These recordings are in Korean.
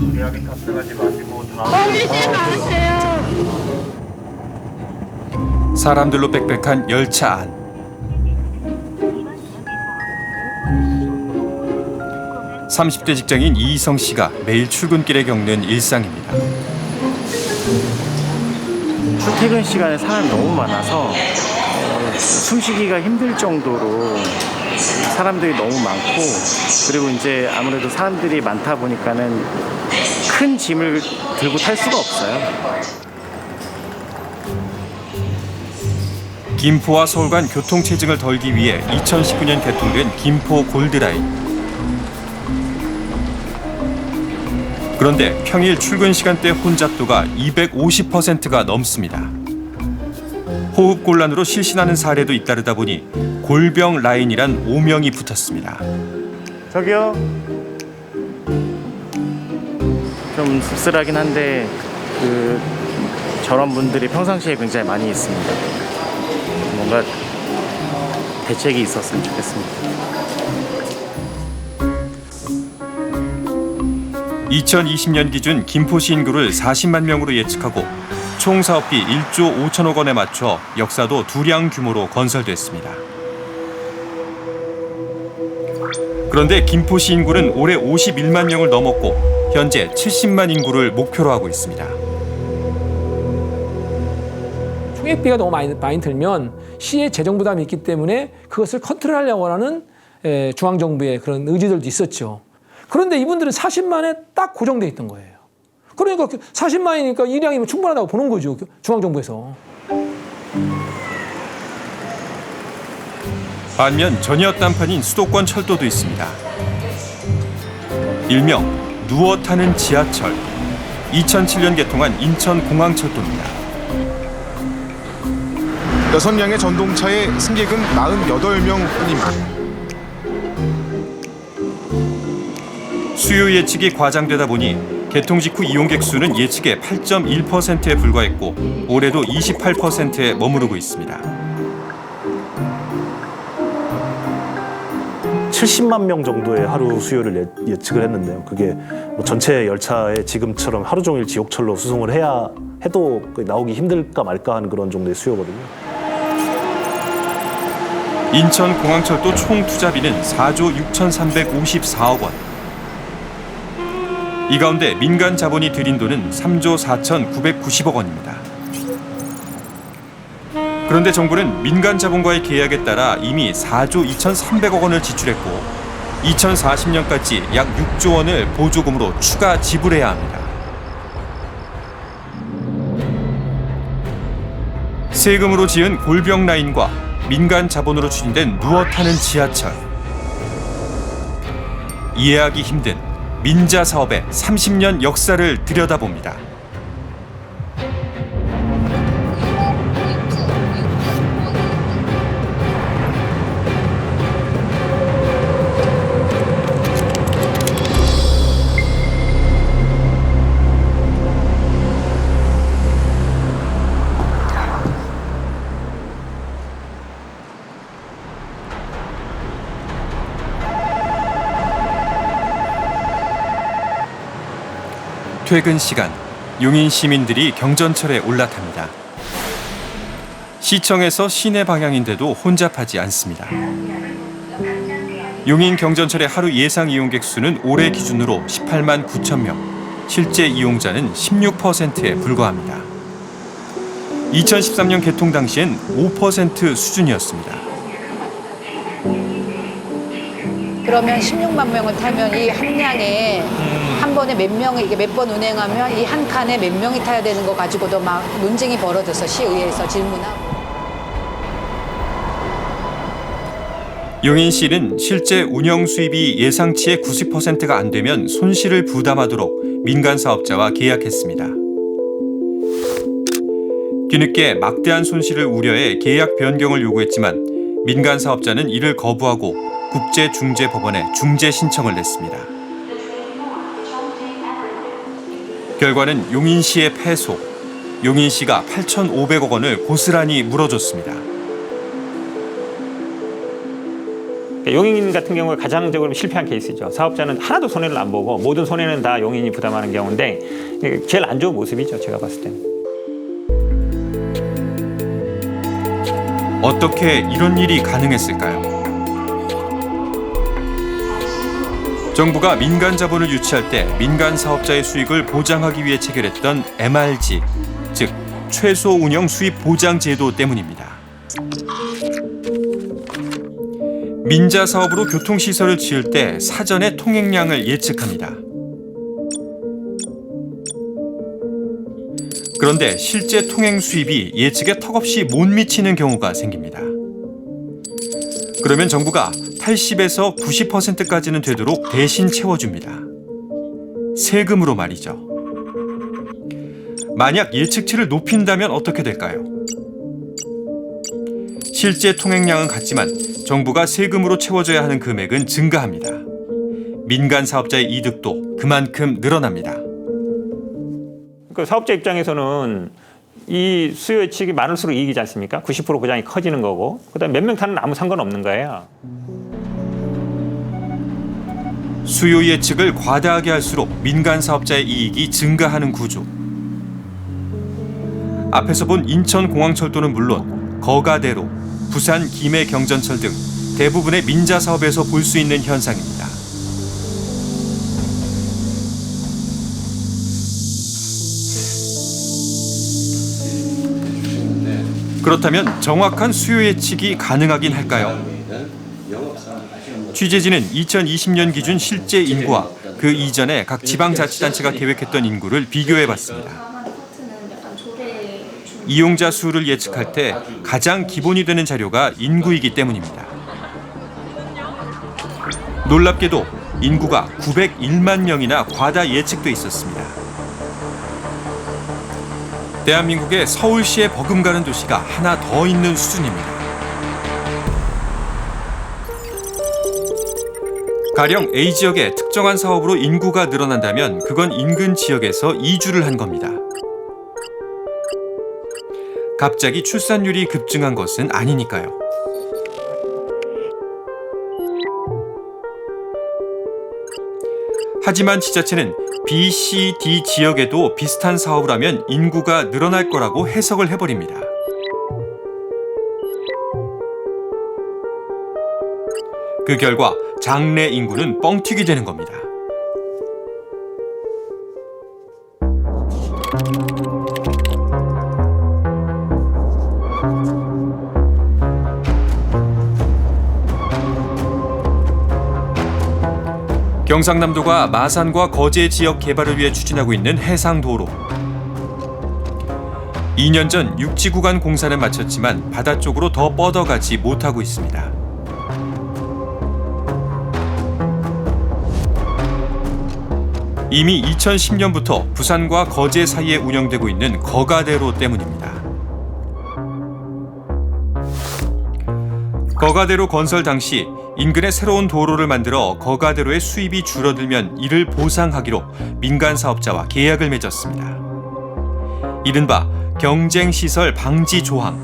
무리하게 탑승하지 마시고 옮기지 마세요. 사람들로 빽빽한 열차 안. 30대 직장인 이희성 씨가 매일 출근길에 겪는 일상입니다. 출퇴근 시간에 사람이 너무 많아서 숨쉬기가 힘들 정도로 사람들이 너무 많고, 그리고 이제 아무래도 사람들이 많다 보니까는 큰 짐을 들고 탈 수가 없어요. 김포와 서울 간 교통체증을 덜기 위해 2019년 개통된 김포 골드라인. 그런데 평일 출근 시간대 혼잡도가 250%가 넘습니다. 호흡곤란으로 실신하는 사례도 잇따르다 보니 골병 라인이란 오명이 붙었습니다. 저기요. 좀 씁쓸하긴 한데 저런 분들이 평상시에 굉장히 많이 있습니다. 뭔가 대책이 있었으면 좋겠습니다. 2020년 기준 김포시 인구를 40만 명으로 예측하고 총 사업비 1조 5천억 원에 맞춰 역사도 두량 규모로 건설됐습니다. 그런데 김포시 인구는 올해 51만 명을 넘었고 현재 70만 인구를 목표로 하고 있습니다. 총액비가 너무 많이 들면 시의 재정 부담이 있기 때문에 그것을 컨트롤하려고 하는 중앙정부의 그런 의지들도 있었죠. 그런데 이분들은 40만에 딱 고정돼 있던 거예요. 그러니까 40만이니까 일량이면 충분하다고 보는 거죠, 중앙정부에서. 반면 전이었 단판인 수도권 철도도 있습니다. 일명 누워 타는 지하철. 2007년 개통한 인천공항철도입니다. 6량의 전동차의 승객은 48명 뿐입니다. 수요 예측이 과장되다 보니 개통 직후 이용객 수는 예측의 8.1%에 불과했고 올해도 28%에 머무르고 있습니다. 70만 명 정도의 하루 수요를 예측을 했는데요. 그게 뭐 전체 열차에 지금처럼 하루 종일 지옥철로 수송을 해야 해도 나오기 힘들까 말까 하는 그런 정도의 수요거든요. 인천공항철도 총 투자비는 4조 6,354억 원. 이 가운데 민간 자본이 들인 돈은 3조 4,990억 원입니다. 그런데 정부는 민간 자본과의 계약에 따라 이미 4조 2,300억 원을 지출했고 2040년까지 약 6조 원을 보조금으로 추가 지불해야 합니다. 세금으로 지은 골병 라인과 민간 자본으로 추진된 누워 타는 지하철. 이해하기 힘든 민자 사업의 30년 역사를 들여다봅니다. 퇴근 시간, 용인 시민들이 경전철에 올라탑니다. 시청에서 시내 방향인데도 혼잡하지 않습니다. 용인 경전철의 하루 예상 이용객 수는 올해 기준으로 18만 9천 명, 실제 이용자는 16%에 불과합니다. 2013년 개통 당시엔 5% 수준이었습니다. 그러면 16만 명을 타면 이 함량에 한 번에 몇 명이 이게 몇 번 운행하면 이 한 칸에 몇 명이 타야 되는 거 가지고도 막 논쟁이 벌어져서 시의회에서 질문하고. 용인시는 실제 운영 수입이 예상치의 90%가 안 되면 손실을 부담하도록 민간 사업자와 계약했습니다. 뒤늦게 막대한 손실을 우려해 계약 변경을 요구했지만 민간 사업자는 이를 거부하고 국제중재법원에 중재 신청을 냈습니다. 결과는 용인시의 패소. 용인시가 8,500억 원을 고스란히 물어줬습니다. 용인 같은 경우가 가장적으로 실패한 케이스죠. 사업자는 하나도 손해를 안 보고 모든 손해는 다 용인이 부담하는 경우인데 제일 안 좋은 모습이죠. 제가 봤을 때는. 어떻게 이런 일이 가능했을까요? 정부가 민간 자본을 유치할 때 민간 사업자의 수익을 보장하기 위해 체결했던 MRG, 즉 최소 운영 수입 보장 제도 때문입니다. 민자 사업으로 교통시설을 지을 때 사전에 통행량을 예측합니다. 그런데 실제 통행 수입이 예측에 턱없이 못 미치는 경우가 생깁니다. 그러면 정부가 80에서 90%까지는 되도록 대신 채워줍니다. 세금으로 말이죠. 만약 예측치를 높인다면 어떻게 될까요? 실제 통행량은 같지만 정부가 세금으로 채워줘야 하는 금액은 증가합니다. 민간 사업자의 이득도 그만큼 늘어납니다. 그 사업자 입장에서는 이 수요 예측이 많을수록 이익이지 않습니까? 90% 보장이 커지는 거고 그다음에 몇 명 타는 아무 상관없는 거예요. 수요 예측을 과다하게 할수록 민간 사업자의 이익이 증가하는 구조. 앞에서 본 인천공항철도는 물론 거가대로, 부산 김해경전철 등 대부분의 민자 사업에서 볼 수 있는 현상입니다. 그렇다면 정확한 수요 예측이 가능하긴 할까요? 취재진은 2020년 기준 실제 인구와 그 이전에 각 지방자치단체가 계획했던 인구를 비교해봤습니다. 이용자 수를 예측할 때 가장 기본이 되는 자료가 인구이기 때문입니다. 놀랍게도 인구가 901만 명이나 과다 예측돼 있었습니다. 대한민국의 서울시에 버금가는 도시가 하나 더 있는 수준입니다. 가령 A지역의 특정한 사업으로 인구가 늘어난다면 그건 인근 지역에서 이주를 한 겁니다. 갑자기 출산율이 급증한 것은 아니니까요. 하지만 지자체는 B, C, D 지역에도 비슷한 사업을 하면 인구가 늘어날 거라고 해석을 해버립니다. 그 결과 장래 인구는 뻥튀기 되는 겁니다. 경상남도가 마산과 거제 지역 개발을 위해 추진하고 있는 해상도로. 2년 전 육지 구간 공사는 마쳤지만 바다 쪽으로 더 뻗어가지 못하고 있습니다. 이미 2010년부터 부산과 거제 사이에 운영되고 있는 거가대로 때문입니다. 거가대로 건설 당시 인근에 새로운 도로를 만들어 거가대로의 수입이 줄어들면 이를 보상하기로 민간 사업자와 계약을 맺었습니다. 이른바 경쟁시설 방지 조항.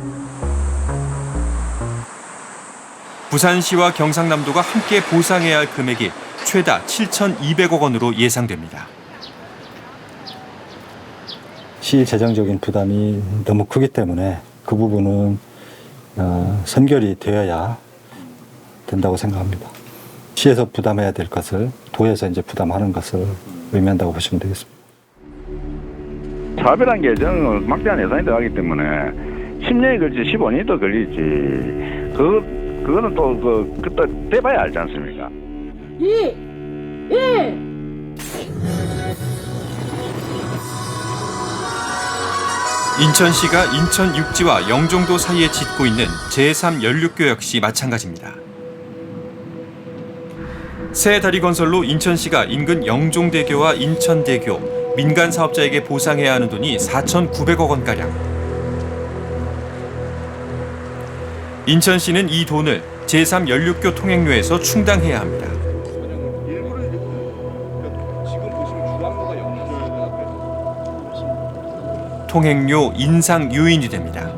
부산시와 경상남도가 함께 보상해야 할 금액이 최다 7,200억 원으로 예상됩니다. 시 재정적인 부담이 너무 크기 때문에 그 부분은 선결이 되어야 된다고 생각합니다. 시에서 부담해야 될 것을 도에서 이제 부담하는 것을 의미한다고 보시면 되겠습니다. 차별한 계정은 막대한 예산이 들어가기 때문에 10년이 걸리지 15년이 또 걸리지. 그거는 또 그때 돼봐야 알지 않습니까? 인천시가 인천 육지와 영종도 사이에 짓고 있는 제3연륙교 역시 마찬가지입니다. 새 다리 건설로 인천시가 인근 영종대교와 인천대교, 민간 사업자에게 보상해야 하는 돈이 4,900억 원가량. 인천시는 이 돈을 제3연륙교 통행료에서 충당해야 합니다. 통행료 인상 요인이 됩니다.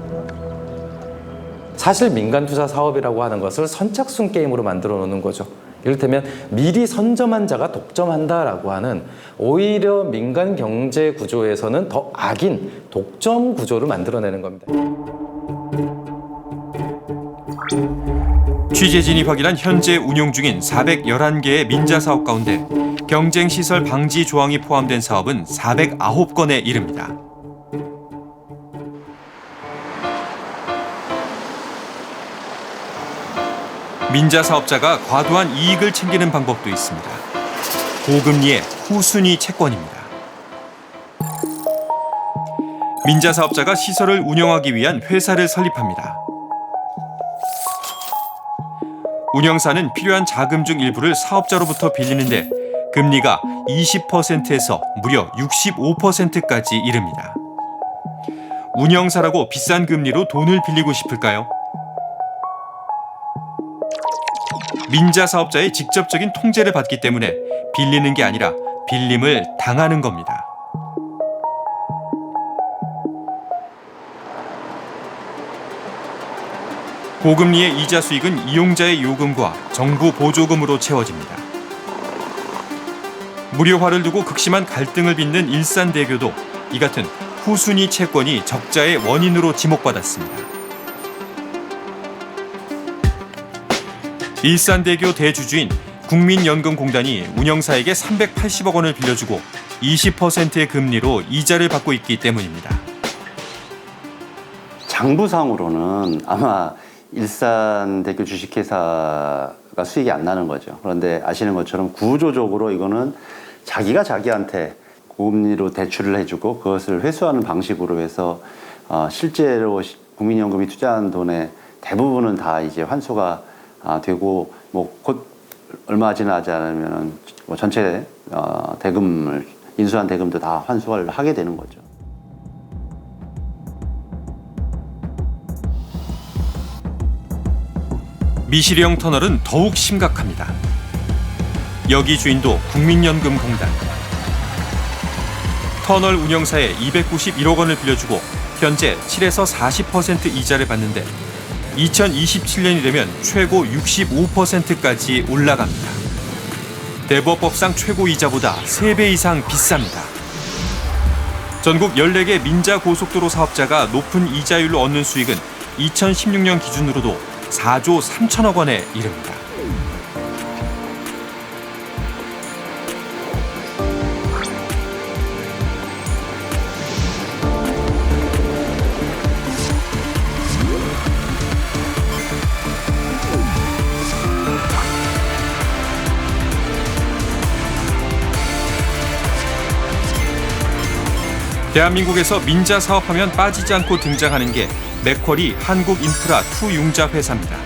사실 민간 투자 사업이라고 하는 것을 선착순 게임으로 만들어 놓는 거죠. 이를테면 미리 선점한 자가 독점한다라고 하는 오히려 민간 경제 구조에서는 더 악인 독점 구조를 만들어내는 겁니다. 취재진이 확인한 현재 운용 중인 411개의 민자 사업 가운데 경쟁시설 방지 조항이 포함된 사업은 409건에 이릅니다. 민자 사업자가 과도한 이익을 챙기는 방법도 있습니다. 고금리의 후순위 채권입니다. 민자 사업자가 시설을 운영하기 위한 회사를 설립합니다. 운영사는 필요한 자금 중 일부를 사업자로부터 빌리는데 금리가 20%에서 무려 65%까지 이릅니다. 운영사라고 비싼 금리로 돈을 빌리고 싶을까요? 민자 사업자의 직접적인 통제를 받기 때문에 빌리는 게 아니라 빌림을 당하는 겁니다. 고금리의 이자 수익은 이용자의 요금과 정부 보조금으로 채워집니다. 무료화를 두고 극심한 갈등을 빚는 일산대교도 이 같은 후순위 채권이 적자의 원인으로 지목받았습니다. 일산대교 대주주인 국민연금공단이 운영사에게 380억 원을 빌려주고 20%의 금리로 이자를 받고 있기 때문입니다. 장부상으로는 아마 일산대교 주식회사가 수익이 안 나는 거죠. 그런데 아시는 것처럼 구조적으로 이거는 자기가 자기한테 고금리로 대출을 해주고 그것을 회수하는 방식으로 해서 실제로 국민연금이 투자한 돈의 대부분은 다 이제 환수가 되고 뭐 곧 얼마 지나지 않으면 뭐 전체 대금을 인수한 대금도 다 환수를 하게 되는 거죠. 미시령 터널은 더욱 심각합니다. 여기 주인도 국민연금공단. 터널 운영사에 291억 원을 빌려주고 현재 7에서 40% 이자를 받는데 2027년이 되면 최고 65%까지 올라갑니다. 대법법상 최고 이자보다 3배 이상 비쌉니다. 전국 14개 민자 고속도로 사업자가 높은 이자율로 얻는 수익은 2016년 기준으로도 4조 3천억 원에 이릅니다. 대한민국에서 민자 사업하면 빠지지 않고 등장하는 게 맥쿼리 한국인프라2 융자 회사입니다.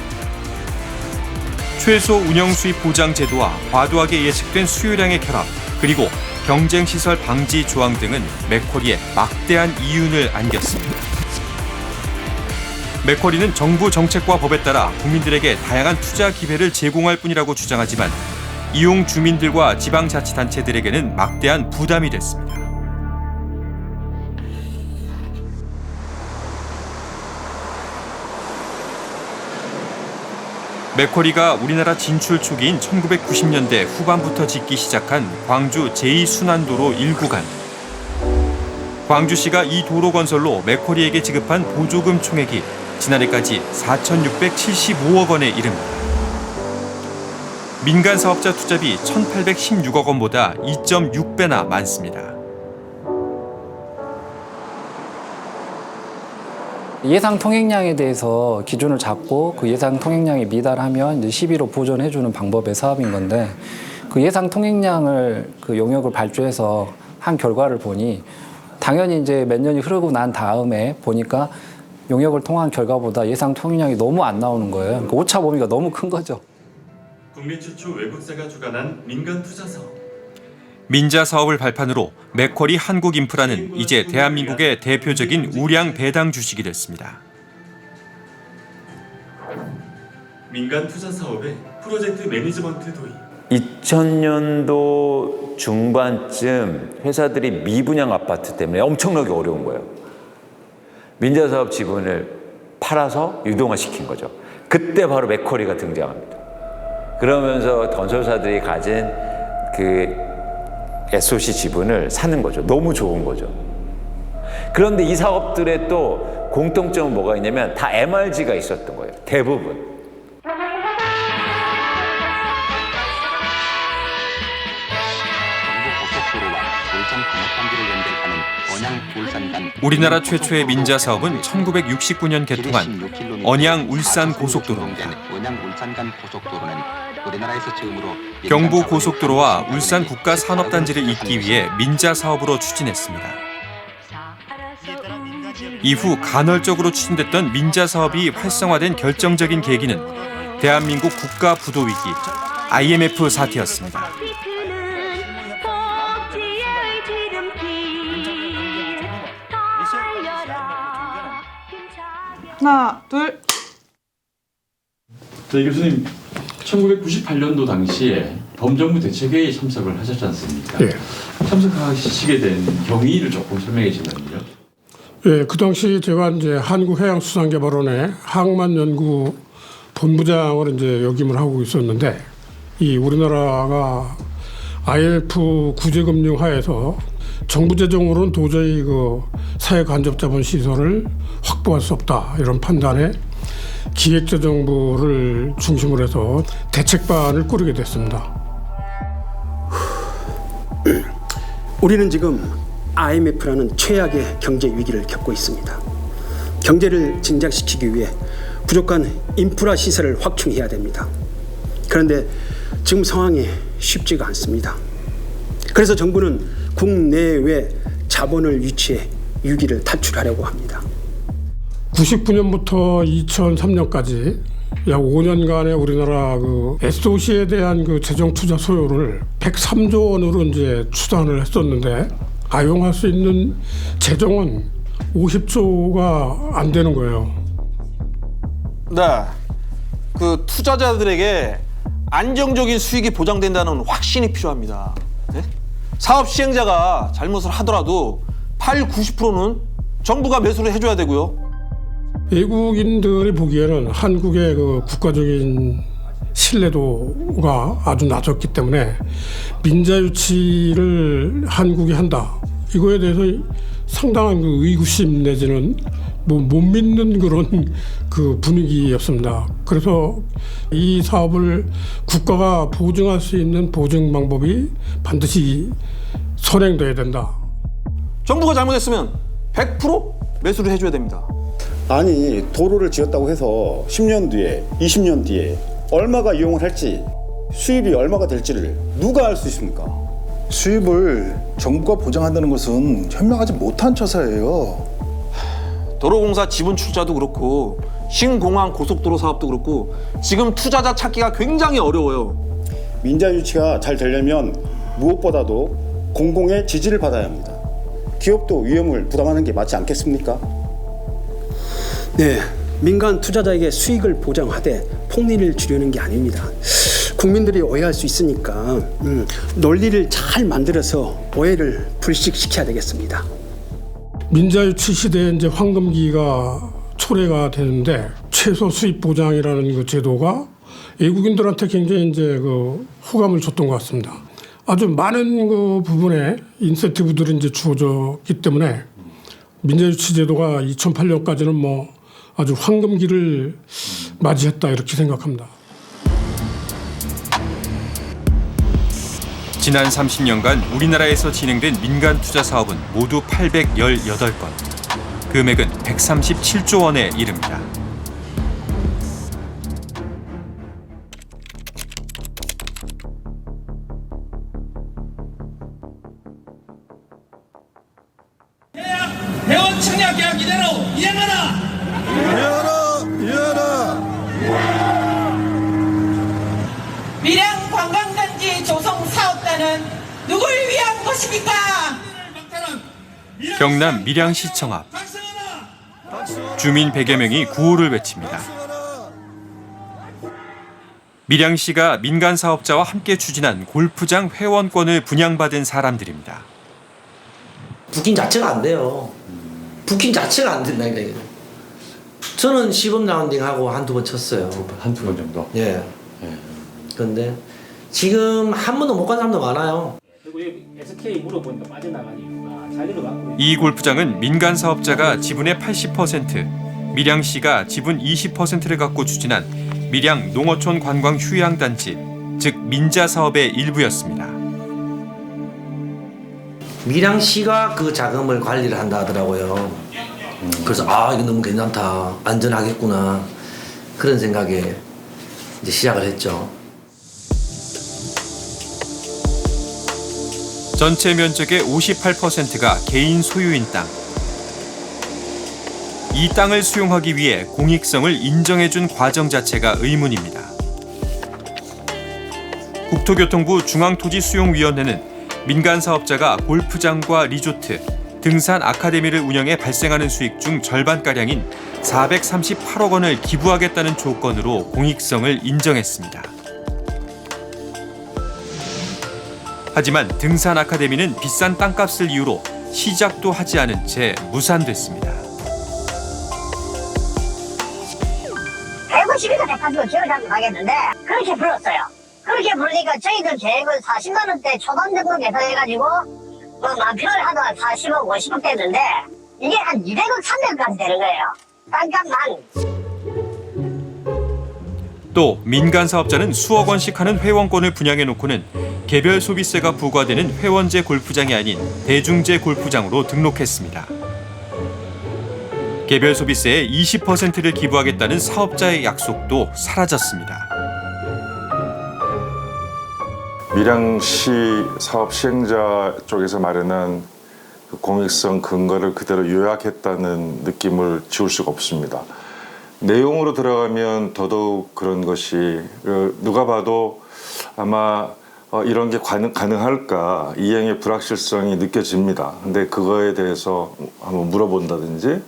최소 운영 수입 보장 제도와 과도하게 예측된 수요량의 결합, 그리고 경쟁시설 방지 조항 등은 맥쿼리에 막대한 이윤을 안겼습니다. 맥쿼리는 정부 정책과 법에 따라 국민들에게 다양한 투자 기회를 제공할 뿐이라고 주장하지만 이용 주민들과 지방자치단체들에게는 막대한 부담이 됐습니다. 맥쿼리가 우리나라 진출 초기인 1990년대 후반부터 짓기 시작한 광주 제2순환도로 1구간. 광주시가 이 도로 건설로 맥쿼리에게 지급한 보조금 총액이 지난해까지 4,675억 원에 이릅니다. 민간 사업자 투자비 1,816억 원보다 2.6배나 많습니다. 예상 통행량에 대해서 기준을 잡고 그 예상 통행량이 미달하면 이제 시비로 보전해주는 방법의 사업인 건데 그 예상 통행량을 그 용역을 발주해서 한 결과를 보니 당연히 이제 몇 년이 흐르고 난 다음에 보니까 용역을 통한 결과보다 예상 통행량이 너무 안 나오는 거예요. 그러니까 오차 범위가 너무 큰 거죠. 국내 최초 외국사가 주관한 민간 투자 사업. 민자 사업을 발판으로 맥쿼리 한국인프라는 이제 대한민국의 대표적인 우량 배당 주식이 됐습니다. 민간 투자 사업의 프로젝트 매니지먼트 도입. 2000년도 중반쯤 회사들이 미분양 아파트 때문에 엄청나게 어려운 거예요. 민자사업 지분을 팔아서 유동화시킨 거죠. 그때 바로 맥쿼리가 등장합니다. 그러면서 건설사들이 가진 그 SOC 지분을 사는 거죠. 너무 좋은 거죠. 그런데 이 사업들의 또 공통점은 뭐가 있냐면 다 MRG가 있었던 거예요. 대부분. 우리나라 최초의 민자 사업은 1969년 개통한 언양 울산 고속도로입니다. 경부 고속도로와 울산 국가산업단지를 잇기 위해 민자 사업으로 추진했습니다. 이후 간헐적으로 추진됐던 민자 사업이 활성화된 결정적인 계기는 대한민국 국가 부도 위기, IMF 사태였습니다. 하나, 둘. 네, 교수님, 1998년도 당시에 범정부 대책회의에 참석을 하셨지 않습니까? 예. 참석하시게 된 경위를 조금 설명해 주시면요. 예, 그 당시 제가 이제 한국해양수산개발원의 항만연구 본부장을 이제 역임을 하고 있었는데, 이 우리나라가 IMF 구제금융 하에서 정부 재정으로는 도저히 그 사회 간접자본 시설을 확보할 수 없다, 이런 판단에 기획재정부를 중심으로 해서 대책반을 꾸리게 됐습니다. 우리는 지금 IMF라는 최악의 경제 위기를 겪고 있습니다. 경제를 진작시키기 위해 부족한 인프라 시설을 확충해야 됩니다. 그런데 지금 상황이 쉽지가 않습니다. 그래서 정부는 국내외 자본을 유치해 위기를 탈출하려고 합니다. 99년부터 2003년까지 약 5년간의 우리나라 그 SOC에 대한 그 재정 투자 소요를 103조 원으로 이제 추산을 했었는데, 가용할 수 있는 재정은 50조가 안 되는 거예요. 네, 그 투자자들에게 안정적인 수익이 보장된다는 확신이 필요합니다. 네? 사업 시행자가 잘못을 하더라도 80-90%는 정부가 매수를 해줘야 되고요. 외국인들이 보기에는 한국의 그 국가적인 신뢰도가 아주 낮았기 때문에 민자 유치를 한국이 한다, 이거에 대해서 상당한 그 의구심 내지는 뭐 못 믿는 그런 그 분위기였습니다. 그래서 이 사업을 국가가 보증할 수 있는 보증 방법이 반드시 선행돼야 된다. 정부가 잘못했으면 100% 매수를 해줘야 됩니다. 아니, 도로를 지었다고 해서 10년 뒤에, 20년 뒤에 얼마가 이용을 할지, 수입이 얼마가 될지를 누가 알 수 있습니까? 수입을 정부가 보장한다는 것은 현명하지 못한 처사예요. 도로공사 지분 출자도 그렇고 신공항 고속도로 사업도 그렇고 지금 투자자 찾기가 굉장히 어려워요. 민자 유치가 잘 되려면 무엇보다도 공공의 지지를 받아야 합니다. 기업도 위험을 부담하는 게 맞지 않겠습니까? 네, 민간 투자자에게 수익을 보장하되 폭리를 주려는 게 아닙니다. 국민들이 오해할 수 있으니까 논리를 잘 만들어서 오해를 불식시켜야 되겠습니다. 민자 유치 시대에 이제 황금기가 초래가 되는데, 최소 수입 보장이라는 그 제도가 외국인들한테 굉장히 이제 그 호감을 줬던 것 같습니다. 아주 많은 그 부분에 인센티브들이 이제 주어졌기 때문에 민자 유치 제도가 2008년까지는 뭐 아주 황금기를 맞이했다, 이렇게 생각합니다. 지난 30년간 우리나라에서 진행된 민간 투자 사업은 모두 818건, 금액은 137조 원에 이릅니다. 대원 청약 계약 이대로 이행하라! 밀양 관광단지 조성 사업단은 누굴 위한 것입니까? 경남 밀양시청 앞, 주민 100여 명이 구호를 외칩니다. 밀양시가 민간 사업자와 함께 추진한 골프장 회원권을 분양받은 사람들입니다. 부킹 자체가 안 돼요. 부킹 자체가 안 된다니까. 저는 시범 라운딩하고 한두 번 쳤어요. 한두 번 정도? 예. 그런데 지금 한 번도 못 간 사람도 많아요. 그리고 SK 물어보니까 빠져나간 이유가 자리를 갖고 이 골프장은 민간 사업자가 지분의 80%, 밀양시가 지분 20%를 갖고 추진한 밀양 농어촌 관광 휴양단지, 즉 민자 사업의 일부였습니다. 밀양시가 그 자금을 관리를 한다 하더라고요. 그래서 이거 너무 괜찮다, 안전하겠구나 그런 생각에 이제 시작을 했죠. 전체 면적의 58%가 개인 소유인 땅. 이 땅을 수용하기 위해 공익성을 인정해준 과정 자체가 의문입니다. 국토교통부 중앙토지수용위원회는 민간 사업자가 골프장과 리조트, 등산 아카데미를 운영해 발생하는 수익 중 절반가량인 438억 원을 기부하겠다는 조건으로 공익성을 인정했습니다. 하지만 등산 아카데미는 비싼 땅값을 이유로 시작도 하지 않은 채 무산됐습니다. 150에서 180원 지원 잡고 가겠는데 그렇게 불렀어요. 그렇게 부르니까 저희들 계획은 40만 원대 초반 정도 계산해가지고 만평을 하도 한 40억, 50억 됐는데 이게 한 200억, 300억까지 되는 거예요. 땅값만. 또 민간 사업자는 수억 원씩 하는 회원권을 분양해놓고는 개별 소비세가 부과되는 회원제 골프장이 아닌 대중제 골프장으로 등록했습니다. 개별 소비세의 20%를 기부하겠다는 사업자의 약속도 사라졌습니다. 밀양시 사업 시행자 쪽에서 마련한 그 공익성 근거를 그대로 요약했다는 느낌을 지울 수가 없습니다. 내용으로 들어가면 더더욱 그런 것이 누가 봐도 아마 이런 게 가능할까 이행의 불확실성이 느껴집니다. 근데 그거에 대해서 한번 물어본다든지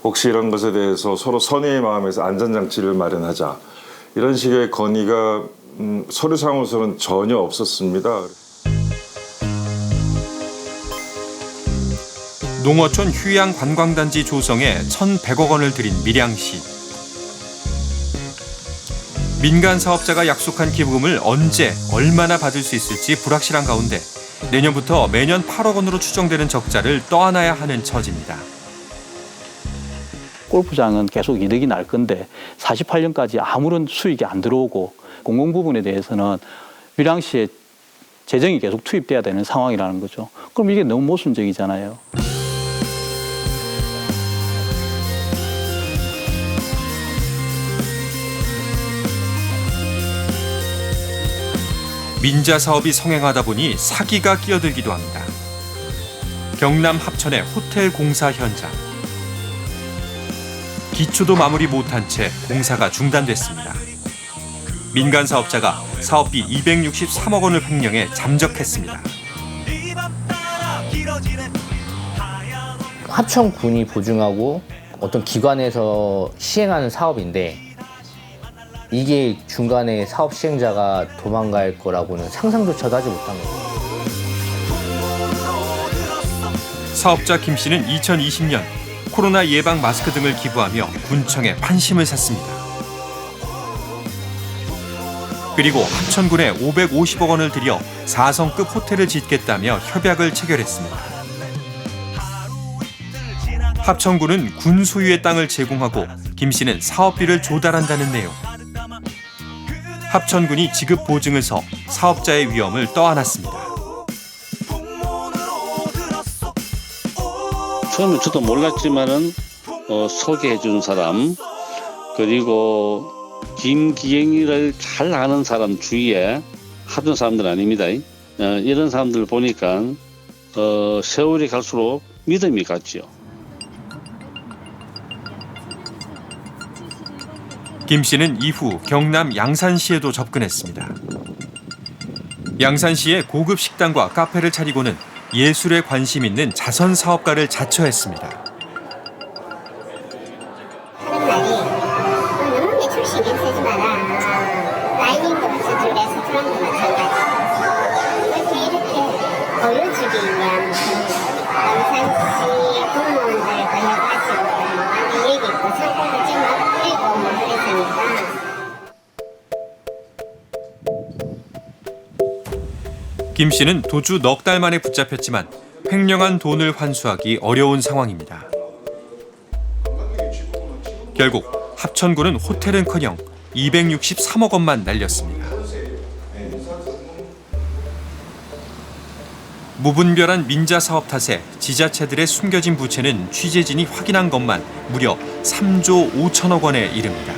혹시 이런 것에 대해서 서로 선의의 마음에서 안전장치를 마련하자 이런 식의 건의가 서류상으로서는 전혀 없었습니다. 농어촌 휴양 관광단지 조성에 1,100억 원을 들인 밀양시. 민간 사업자가 약속한 기부금을 언제 얼마나 받을 수 있을지 불확실한 가운데 내년부터 매년 8억 원으로 추정되는 적자를 떠안아야 하는 처지입니다. 골프장은 계속 이득이 날 건데 48년까지 아무런 수익이 안 들어오고 공공 부분에 대해서는 밀양시에 재정이 계속 투입돼야 되는 상황이라는 거죠. 그럼 이게 너무 모순적이잖아요. 민자 사업이 성행하다 보니 사기가 끼어들기도 합니다. 경남 합천의 호텔 공사 현장. 기초도 마무리 못한 채 공사가 중단됐습니다. 민간 사업자가 사업비 263억 원을 횡령해 잠적했습니다. 합천군이 보증하고 어떤 기관에서 시행하는 사업인데 이게 중간에 사업 시행자가 도망갈 거라고는 상상조차도 하지 못한 거예요. 사업자 김 씨는 2020년 코로나 예방 마스크 등을 기부하며 군청에 환심을 샀습니다. 그리고 합천군에 550억 원을 들여 4성급 호텔을 짓겠다며 협약을 체결했습니다. 합천군은 군 소유의 땅을 제공하고 김 씨는 사업비를 조달한다는 내용. 합천군이 지급 보증을 서 사업자의 위험을 떠안았습니다. 처음에 저도 몰랐지만은 소개해준 사람 그리고 김기행이를 잘 아는 사람 주위에 하던 사람들 아닙니다. 이런 사람들 보니까 세월이 갈수록 믿음이 갔지요. 김 씨는 이후 경남 양산시에도 접근했습니다. 양산시의 고급 식당과 카페를 차리고는 예술에 관심 있는 자선 사업가를 자처했습니다. 하는 말이 너 너무 내 출신 냄새지 마라. 라이딩도 사람도 마찬가지고 이렇게 보여주기 위한 영상시 공무원들과 해가지고 이 얘기 있고 성공도 찍어 뿌리고 뭐 그랬으니까. 김 씨는 도주 넉 달 만에 붙잡혔지만 횡령한 돈을 환수하기 어려운 상황입니다. 결국 합천군은 호텔은커녕 263억 원만 날렸습니다. 무분별한 민자 사업 탓에 지자체들의 숨겨진 부채는 취재진이 확인한 것만 무려 3조 5천억 원에 이릅니다.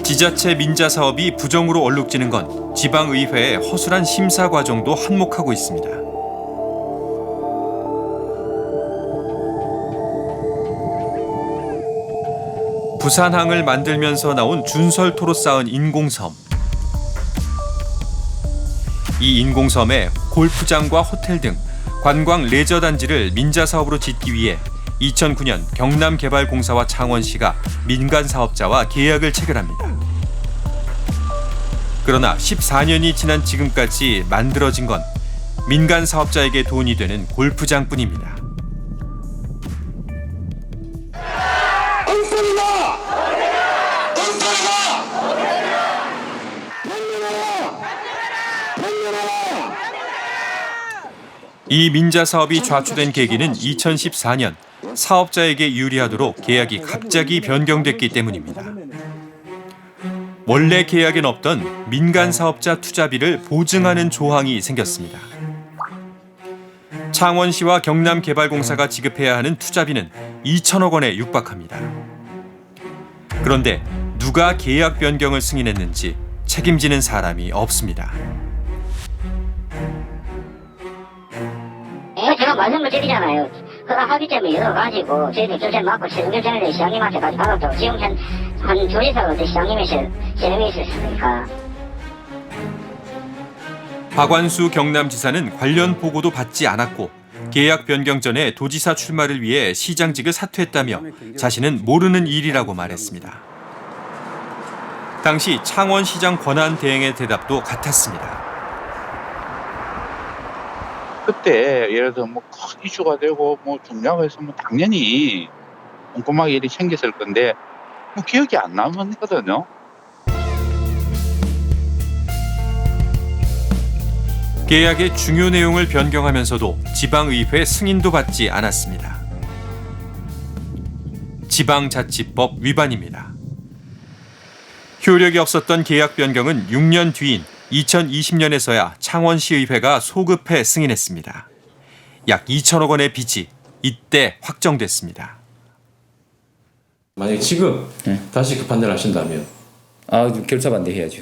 지자체 민자 사업이 부정으로 얼룩지는 건 지방의회의 허술한 심사 과정도 한몫하고 있습니다. 부산항을 만들면서 나온 준설토로 쌓은 인공섬. 이 인공섬에 골프장과 호텔 등 관광 레저 단지를 민자 사업으로 짓기 위해 2009년 경남개발공사와 창원시가 민간 사업자와 계약을 체결합니다. 그러나 14년이 지난 지금까지 만들어진 건 민간 사업자에게 돈이 되는 골프장뿐입니다. 이 민자 사업이 좌초된 계기는 2014년 사업자에게 유리하도록 계약이 갑자기 변경됐기 때문입니다. 원래 계약엔 없던 민간 사업자 투자비를 보증하는 조항이 생겼습니다. 창원시와 경남개발공사가 지급해야 하는 투자비는 2천억 원에 육박합니다. 그런데 누가 계약 변경을 승인했는지 책임지는 사람이 없습니다. 제가 말씀을 드리잖아요. 그런 합의점이 여러 가지고 저희들 조세 맞고 연결전에 시장님한테까지 받았죠. 지금 한 둘이서 시장님이 진행이 있었으니까. 박완수 경남지사는 관련 보고도 받지 않았고 계약 변경 전에 도지사 출마를 위해 시장직을 사퇴했다며 자신은 모르는 일이라고 말했습니다. 당시 창원시장 권한 대행의 대답도 같았습니다. 그때 예를 들어 뭐 큰 이슈가 되고 뭐 중요하고 했으면 당연히 꼼꼼하게 일이 챙겼을 건데 뭐 기억이 안 나거든요. 계약의 중요 내용을 변경하면서도 지방의회 승인도 받지 않았습니다. 지방자치법 위반입니다. 효력이 없었던 계약 변경은 6년 뒤인 2020년에서야 창원시의회가 소급해 승인했습니다. 약 2천억 원의 빚이 이때 확정됐습니다. 만약에 지금 다시 그 판단을 하신다면? 결사 반대해야죠.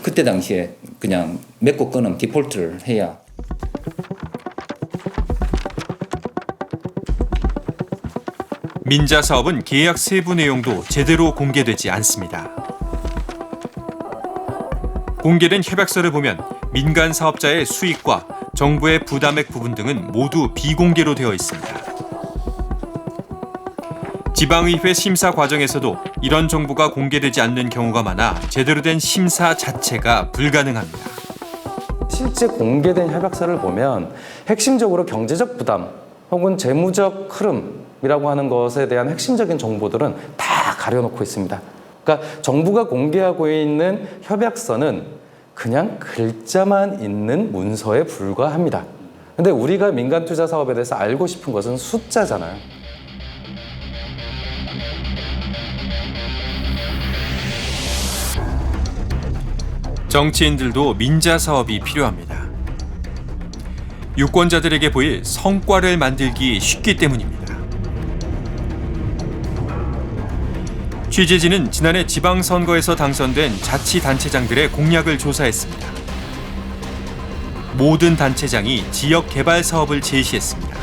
그때 당시에 그냥 맺고 끊음 디폴트를 해야. 민자 사업은 계약 세부 내용도 제대로 공개되지 않습니다. 공개된 협약서를 보면 민간 사업자의 수익과 정부의 부담액 부분 등은 모두 비공개로 되어 있습니다. 지방의회 심사 과정에서도 이런 정보가 공개되지 않는 경우가 많아 제대로 된 심사 자체가 불가능합니다. 실제 공개된 협약서를 보면 핵심적으로 경제적 부담 혹은 재무적 흐름이라고 하는 것에 대한 핵심적인 정보들은 다 가려놓고 있습니다. 그러니까 정부가 공개하고 있는 협약서는 그냥 글자만 있는 문서에 불과합니다. 근데 우리가 민간 투자 사업에 대해서 알고 싶은 것은 숫자잖아요. 정치인들도 민자 사업이 필요합니다. 유권자들에게 보일 성과를 만들기 쉽기 때문입니다. 취재진은 지난해 지방선거에서 당선된 자치단체장들의 공약을 조사했습니다. 모든 단체장이 지역 개발 사업을 제시했습니다.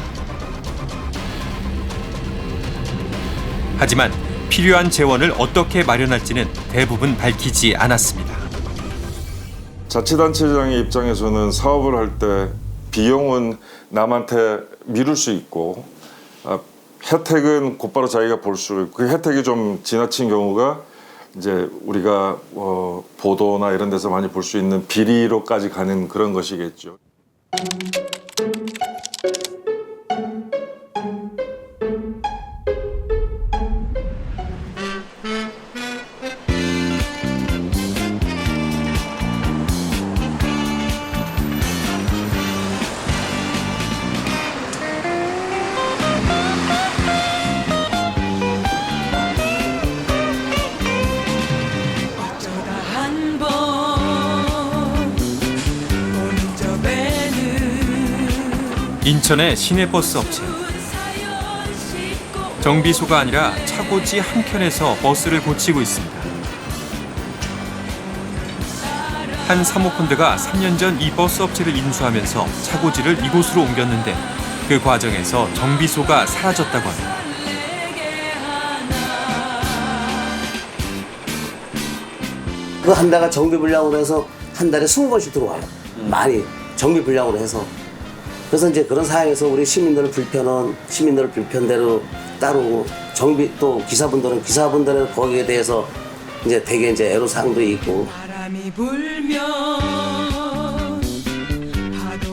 하지만 필요한 재원을 어떻게 마련할지는 대부분 밝히지 않았습니다. 자치단체장의 입장에서는 사업을 할 때 비용은 남한테 미룰 수 있고 혜택은 곧바로 자기가 볼 수, 그 혜택이 좀 지나친 경우가 이제 우리가 보도나 이런 데서 많이 볼 수 있는 비리로까지 가는 그런 것이겠죠. 인천의 시내버스 업체. 정비소가 아니라 차고지 한켠에서 버스를 고치고 있습니다. 한 사모펀드가 3년 전 이 버스 업체를 인수하면서 차고지를 이곳으로 옮겼는데 그 과정에서 정비소가 사라졌다고 합니다. 그 한 달가 정비 불량으로 해서 한 달에 20번씩 들어와요. 많이 정비 불량으로 해서. 그래서 이제 그런 상황에서 우리 시민들의 불편대로 따르고 정비 또 기사분들은 거기에 대해서 이제 되게 이제 애로사항도 있고.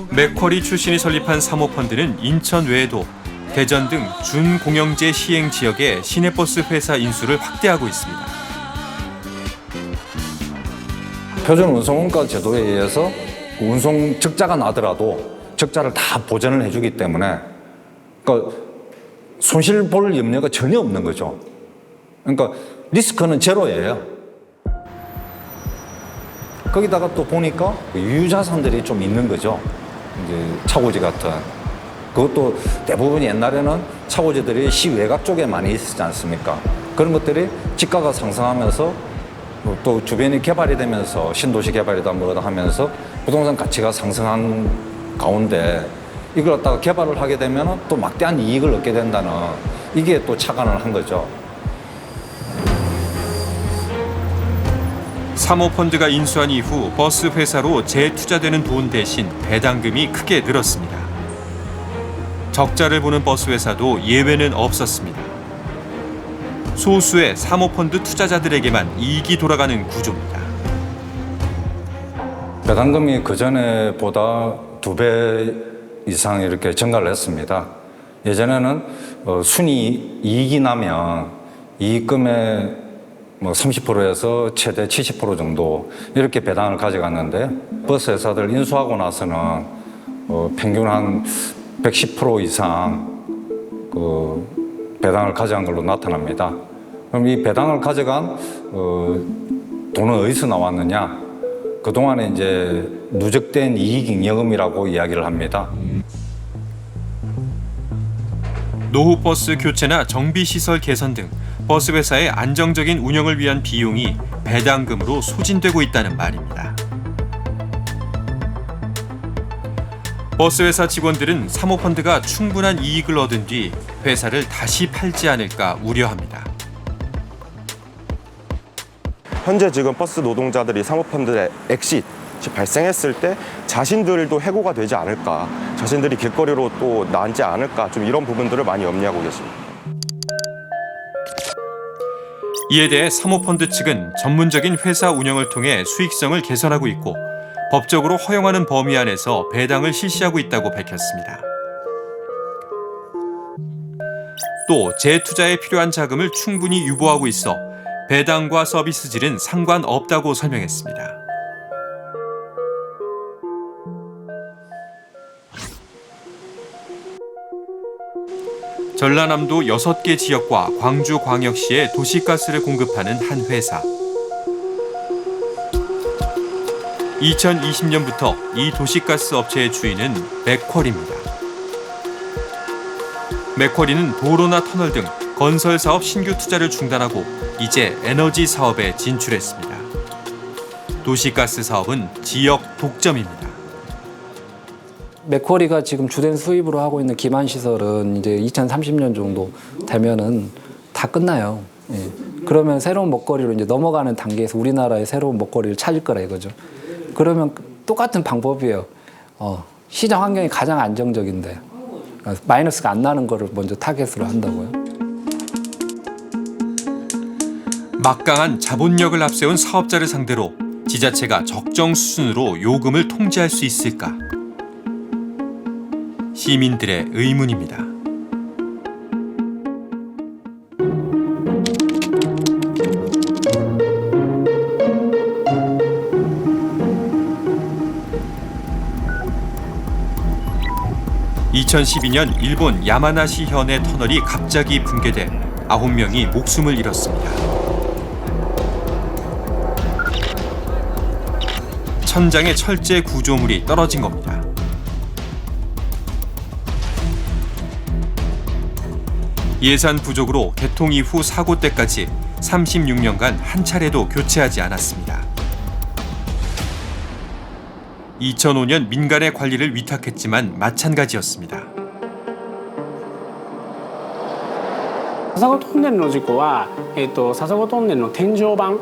맥쿼리 출신이 설립한 사모펀드는 인천 외에도 대전 등 준공영제 시행 지역의 시내버스 회사 인수를 확대하고 있습니다. 표준 운송원가 제도에 의해서 운송 적자가 나더라도 적자를 다 보전을 해주기 때문에 그러니까 손실 볼 염려가 전혀 없는 거죠. 그러니까 리스크는 제로예요. 거기다가 또 보니까 유유자산들이 좀 있는 거죠. 이제 차고지 같은. 그것도 대부분 옛날에는 차고지들이 시외곽 쪽에 많이 있었지 않습니까? 그런 것들이 지가가 상승하면서 또 주변이 개발이 되면서 신도시 개발이다 뭐다 하면서 부동산 가치가 상승한 가운데 이걸 갖다가 개발을 하게 되면 또 막대한 이익을 얻게 된다는 이게 또 착안을 한 거죠. 사모펀드가 인수한 이후 버스 회사로 재투자되는 돈 대신 배당금이 크게 늘었습니다. 적자를 보는 버스 회사도 예외는 없었습니다. 소수의 사모펀드 투자자들에게만 이익이 돌아가는 구조입니다. 배당금이 그전에 보다 2배 이상 이렇게 증가를 했습니다. 예전에는 순이 이익이 나면 이익금의 30%에서 최대 70% 정도 이렇게 배당을 가져갔는데 버스 회사들 인수하고 나서는 평균 한 110% 이상 그 배당을 가져간 걸로 나타납니다. 그럼 이 배당을 가져간 돈은 어디서 나왔느냐? 그동안에 이제 누적된 이익잉여금이라고 이야기를 합니다. 노후버스 교체나 정비시설 개선 등 버스 회사의 안정적인 운영을 위한 비용이 배당금으로 소진되고 있다는 말입니다. 버스 회사 직원들은 사모펀드가 충분한 이익을 얻은 뒤 회사를 다시 팔지 않을까 우려합니다. 현재 지금 버스 노동자들이 사모펀드의 엑싯이 발생했을 때 자신들도 해고가 되지 않을까, 자신들이 길거리로 또 나앉지 않을까, 좀 이런 부분들을 많이 염려하고 계십니다. 이에 대해 사모펀드 측은 전문적인 회사 운영을 통해 수익성을 개선하고 있고 법적으로 허용하는 범위 안에서 배당을 실시하고 있다고 밝혔습니다. 또 재투자에 필요한 자금을 충분히 유보하고 있어 배당과 서비스 질은 상관없다고 설명했습니다. 전라남도 6개 지역과 광주광역시에 도시가스를 공급하는 한 회사. 2020년부터 이 도시가스 업체의 주인은 맥쿼리입니다. 맥쿼리는 도로나 터널 등 건설 사업 신규 투자를 중단하고 이제 에너지 사업에 진출했습니다. 도시가스 사업은 지역 독점입니다. 맥쿼리가 지금 주된 수입으로 하고 있는 기반 시설은 이제 2030년 정도 되면은 다 끝나요. 예. 그러면 새로운 먹거리로 이제 넘어가는 단계에서 우리나라의 새로운 먹거리를 찾을 거라 이거죠. 그러면 똑같은 방법이에요. 시장 환경이 가장 안정적인데 마이너스가 안 나는 거를 먼저 타겟으로 한다고요. 막강한 자본력을 앞세운 사업자를 상대로 지자체가 적정 수준으로 요금을 통제할 수 있을까? 시민들의 의문입니다. (2012년) 일본 야마나시 현의 터널이 갑자기 붕괴돼 9명이 목숨을 잃었습니다. 천장의 철제 구조물이 떨어진 겁니다. 예산 부족으로 개통 이후 사고 때까지 36년간 한 차례도 교체하지 않았습니다. 2005년 민간의 관리를 위탁했지만 마찬가지였습니다. 笹子トンネルの事故は、笹子トンネルの天井板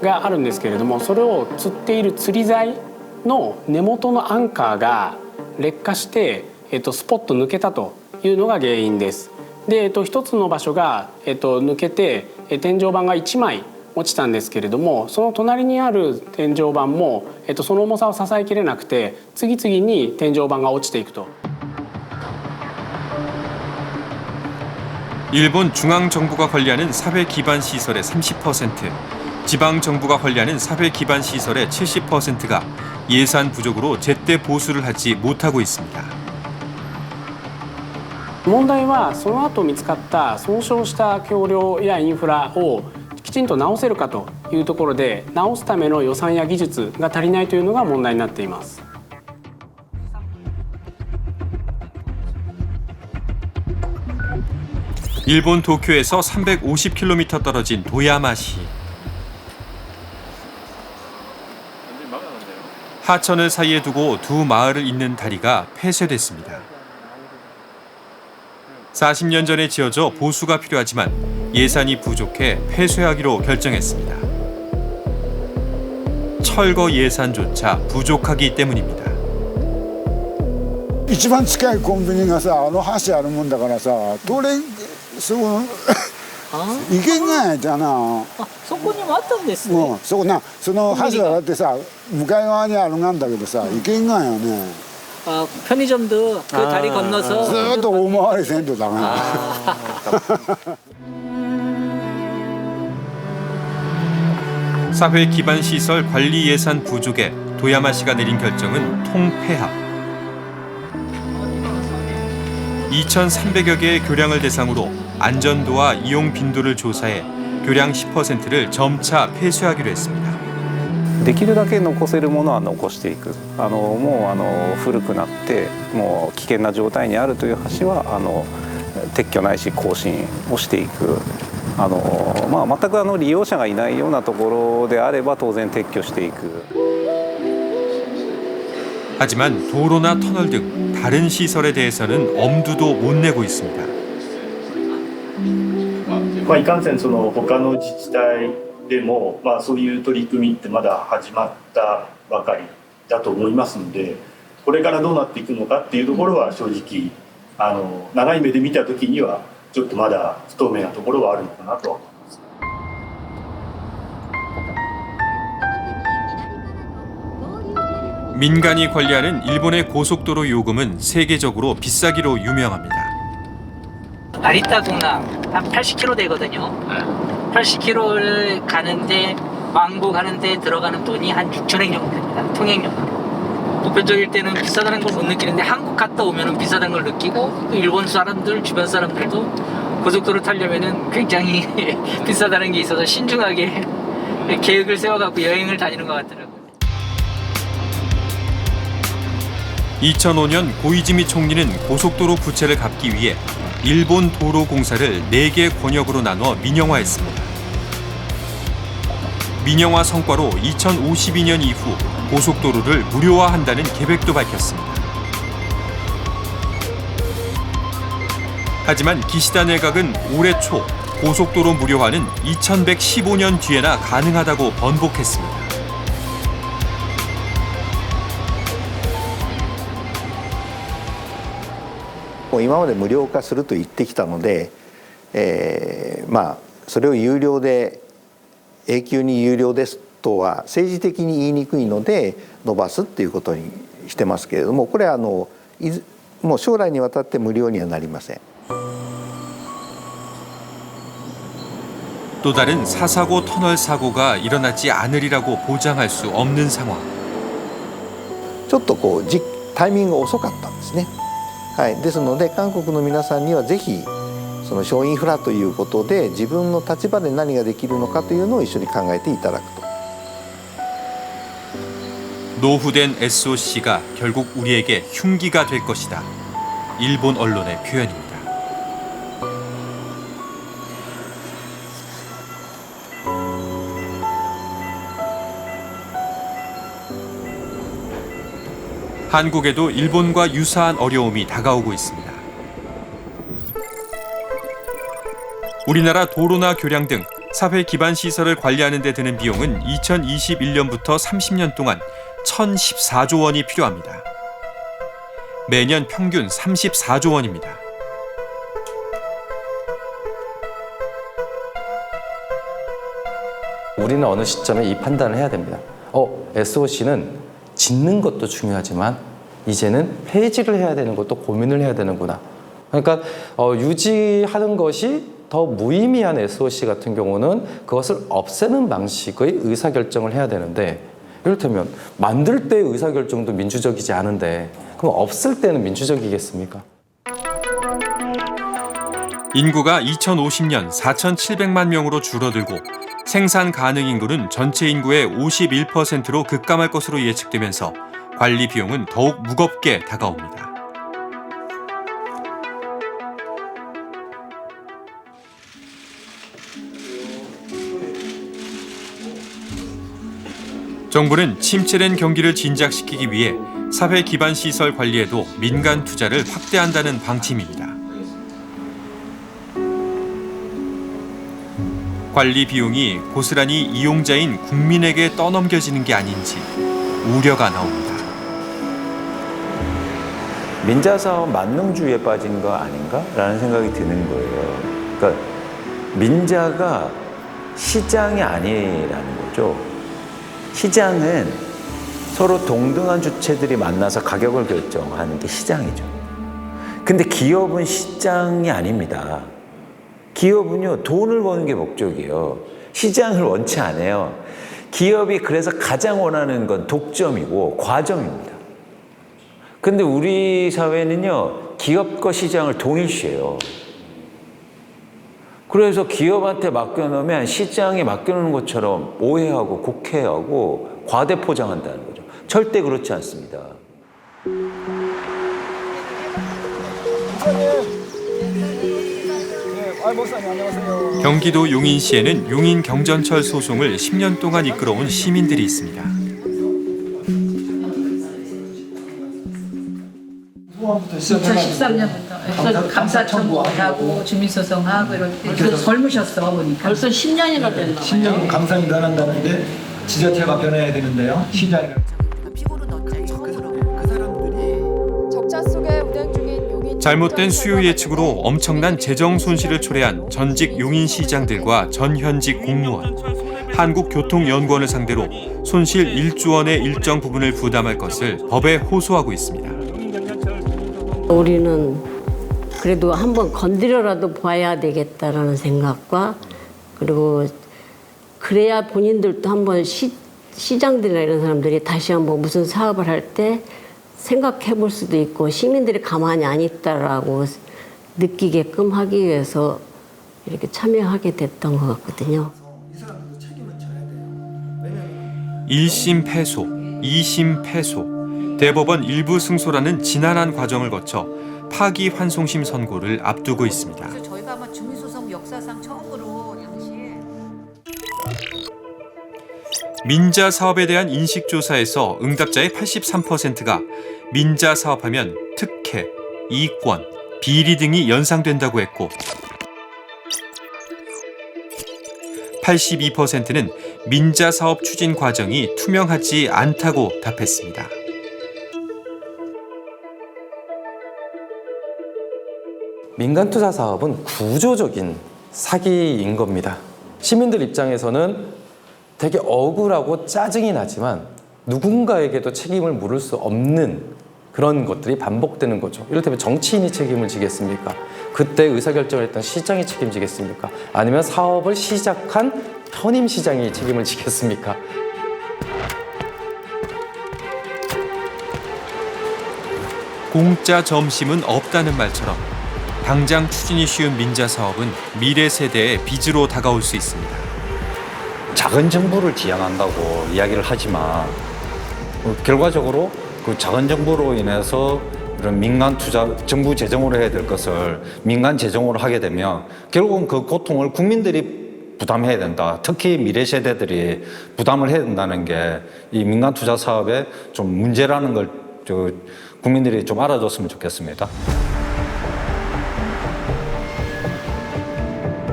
があるんですけれども、それを吊っている吊り材の根元のアンカーが劣化して、スポッと抜けたというのが原因です。で、一つの場所が、抜けて天井板が1枚落ちたんですけれども、その隣にある天井板も、その重さを支えきれなくて次々に天井板が落ちていくと。 일본 중앙정부가 관리하는 사회 기반 시설의 30%, 지방 정부가 관리하는 사회 기반 시설의 70%가 예산 부족으로 제때 보수를 하지 못하고 있습니다. 問題はその後見つかった損傷した橋梁やインフラをきちんと直せるかというところで、直すための予算や技術が足りないというのが問題になっています。 일본 도쿄에서 350km 떨어진 도야마시. 하천을 사이에 두고 두 마을을 잇는 다리가 폐쇄됐습니다. 40년 전에 지어져 보수가 필요하지만 예산이 부족해 폐쇄하기로 결정했습니다. 철거 예산조차 부족하기 때문입니다. 一番近いコンビニがさ、あの橋あるもんだからさ、どれそこ行けんがやじゃな。あ、そこにもあったんですね。うん、そこな、その橋はだってさ、向かい側にあるがんだけどさ、行けんがよね。 편의점도 그 다리 건너서 ずっと大回りせんとダメ。 사회 기반 시설 관리 예산 부족에 도야마시가 내린 결정은 통폐합. 2,300여 개의 교량을 대상으로 안전도와 이용 빈도를 조사해 교량 10%를 점차 폐쇄하기로 했습니다. できるだけ残せるものは残していく。もう古くなってもう危険な状態にあるという橋は撤去ないし更新をしていく。全く利用者がいないようなところであれば当然撤去していく。 하지만 도로나 터널 등 다른 시설에 대해서는 엄두도 못 내고 있습니다. いかんせん他の自治体でもそういう取り組みってまだ始まったばかりだと思いますので、これからどうなっていくのかっていうところは正直長い目で見た時にはちょっとまだ不透明なところはあるのかなと。 민간이 관리하는 일본의 고속도로 요금은 세계적으로 비싸기로 유명합니다. 아리타 동남 한 80km 되거든요. 80km를 가는데 왕복하는데 들어가는 돈이 한 6,000엔 정도 됩니다. 통행료. 보편적일 때는 비싸다는 걸 못 느끼는데 한국 갔다 오면 비싸다는 걸 느끼고 또 일본 사람들 주변 사람들도 고속도로 타려면은 굉장히 비싸다는 게 있어서 신중하게 계획을 세워갖고 여행을 다니는 것 같더라고요. 2005년 고이즈미 총리는 고속도로 부채를 갚기 위해 일본 도로공사를 4개 권역으로 나눠 민영화했습니다. 민영화 성과로 2052년 이후 고속도로를 무료화한다는 계획도 밝혔습니다. 하지만 기시다 내각은 올해 초 고속도로 무료화는 2115년 뒤에나 가능하다고 번복했습니다. 今まで無料化すると言ってきたので、それを有料で永久に有料ですとは政治的に言いにくいので伸ばすっていうことにしてますけれども、これはもう将来にわたって無料にはなりません。 또 다른 사사고 터널 사고가 일어나지 않으리라고 보장할 수 없는 상황. ちょっとタイミングが遅かったんですね。はい、ですので韓国の皆さんにはぜひその省インフラということで自分の立場で何ができるのかというのを一緒に考えていただくと。 노후된 SOC가 결국 우리에게 흉기가 될 것이다. 일본 언론의 표현입니다. 한국에도 일본과 유사한 어려움이 다가오고 있습니다. 우리나라 도로나 교량 등 사회 기반 시설을 관리하는 데 드는 비용은 2021년부터 30년 동안 1,014조 원이 필요합니다. 매년 평균 34조 원입니다. 우리는 어느 시점에 이 판단을 해야 됩니다. SOC는 짓는 것도 중요하지만 이제는 폐지를 해야 되는 것도 고민을 해야 되는구나. 그러니까 유지하는 것이 더 무의미한 SOC 같은 경우는 그것을 없애는 방식의 의사결정을 해야 되는데, 이를테면 만들 때의 의사결정도 민주적이지 않은데 그럼 없을 때는 민주적이겠습니까? 인구가 2050년 4,700만 명으로 줄어들고 생산 가능 인구는 전체 인구의 51%로 급감할 것으로 예측되면서 관리 비용은 더욱 무겁게 다가옵니다. 정부는 침체된 경기를 진작시키기 위해 사회 기반 시설 관리에도 민간 투자를 확대한다는 방침입니다. 관리 비용이 고스란히 이용자인 국민에게 떠넘겨지는 게 아닌지 우려가 나옵니다. 민자사업 만능주의에 빠진 거 아닌가라는 생각이 드는 거예요. 그러니까 민자가 시장이 아니라는 거죠. 시장은 서로 동등한 주체들이 만나서 가격을 결정하는 게 시장이죠. 근데 기업은 시장이 아닙니다. 기업은요, 돈을 버는 게 목적이에요. 시장을 원치 않아요. 기업이 그래서 가장 원하는 건 독점이고 과점입니다. 근데 우리 사회는요, 기업과 시장을 동일시해요. 그래서 기업한테 맡겨놓으면 시장에 맡겨놓는 것처럼 오해하고 곡해하고 과대 포장한다는 거죠. 절대 그렇지 않습니다. 경기도 용인시에는 용인경전철 소송을 10년 동안 이끌어온 시민들이 있습니다. 2013년부터 감사 청구하고 주민소송하고 이럴 때 젊으셨어 보니까 벌써 10년이나 됐나 봐요. 10년 감사는 변한다는데 지자체가 변해야 되는데요. 시장이 잘못된 수요 예측으로 엄청난 재정 손실을 초래한 전직 용인시장들과 전현직 공무원, 한국교통연구원을 상대로 손실 1조 원의 일정 부분을 부담할 것을 법에 호소하고 있습니다. 우리는 그래도 한번 건드려라도 봐야 되겠다라는 생각과, 그리고 그래야 본인들도 한번 시장들이나 이런 사람들이 다시 한번 무슨 사업을 할 때 생각해 볼 수도 있고 시민들이 가만히 안 있다라고 느끼게끔 하기 위해서 이렇게 참여하게 됐던 것 같거든요. 1심 패소, 2심 패소, 대법원 일부 승소라는 지난한 과정을 거쳐 파기환송심 선고를 앞두고 있습니다. 저희가 아마 주민소송 역사상 처음으로 당시에 민자 사업에 대한 인식조사에서 응답자의 83%가 민자 사업하면 특혜, 이권, 비리 등이 연상된다고 했고 82%는 민자 사업 추진 과정이 투명하지 않다고 답했습니다. 민간 투자 사업은 구조적인 사기인 겁니다. 시민들 입장에서는 되게 억울하고 짜증이 나지만 누군가에게도 책임을 물을 수 없는 그런 것들이 반복되는 거죠. 이를테면 정치인이 책임을 지겠습니까? 그때 의사결정을 했던 시장이 책임지겠습니까? 아니면 사업을 시작한 편임시장이 책임을 지겠습니까? 공짜 점심은 없다는 말처럼 당장 추진이 쉬운 민자 사업은 미래 세대의 빚으로 다가올 수 있습니다. 작은 정부를 지향한다고 이야기를 하지만 결과적으로 그 작은 정부로 인해서 이런 민간 투자, 정부 재정으로 해야 될 것을 민간 재정으로 하게 되면 결국은 그 고통을 국민들이 부담해야 된다. 특히 미래 세대들이 부담을 해야 된다는 게 이 민간 투자 사업의 좀 문제라는 걸 국민들이 좀 알아줬으면 좋겠습니다.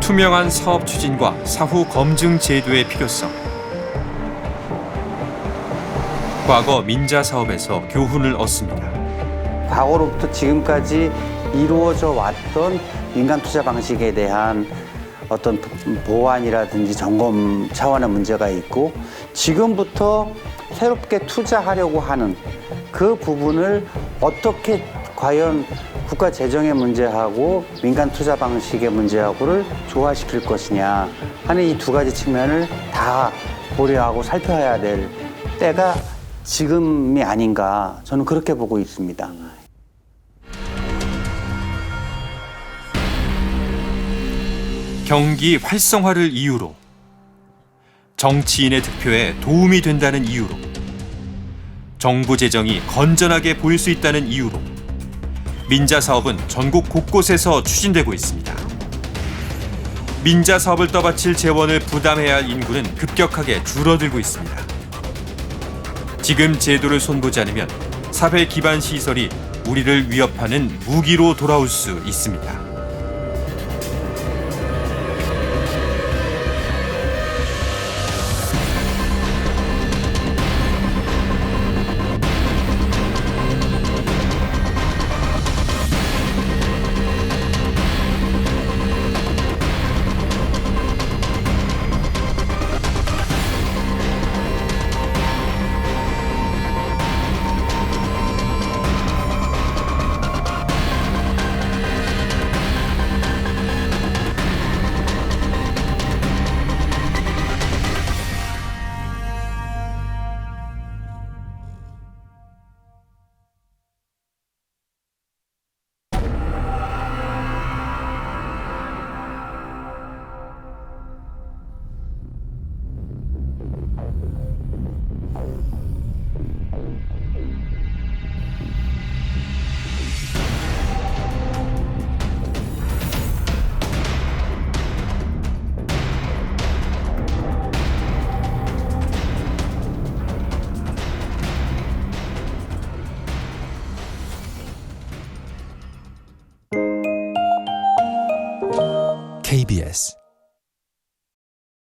투명한 사업 추진과 사후 검증 제도의 필요성. 과거 민자 사업에서 교훈을 얻습니다. 과거로부터 지금까지 이루어져 왔던 민간 투자 방식에 대한 어떤 보완이라든지 점검 차원의 문제가 있고, 지금부터 새롭게 투자하려고 하는 그 부분을 어떻게 과연 국가 재정의 문제하고 민간 투자 방식의 문제하고를 조화시킬 것이냐 하는 이 두 가지 측면을 다 고려하고 살펴야 될 때가 지금이 아닌가, 저는 그렇게 보고 있습니다. 경기 활성화를 이유로, 정치인의 득표에 도움이 된다는 이유로, 정부 재정이 건전하게 보일 수 있다는 이유로 민자 사업은 전국 곳곳에서 추진되고 있습니다. 민자 사업을 떠받칠 재원을 부담해야 할 인구는 급격하게 줄어들고 있습니다. 지금 제도를 손보지 않으면 사회 기반 시설이 우리를 위협하는 무기로 돌아올 수 있습니다. KBS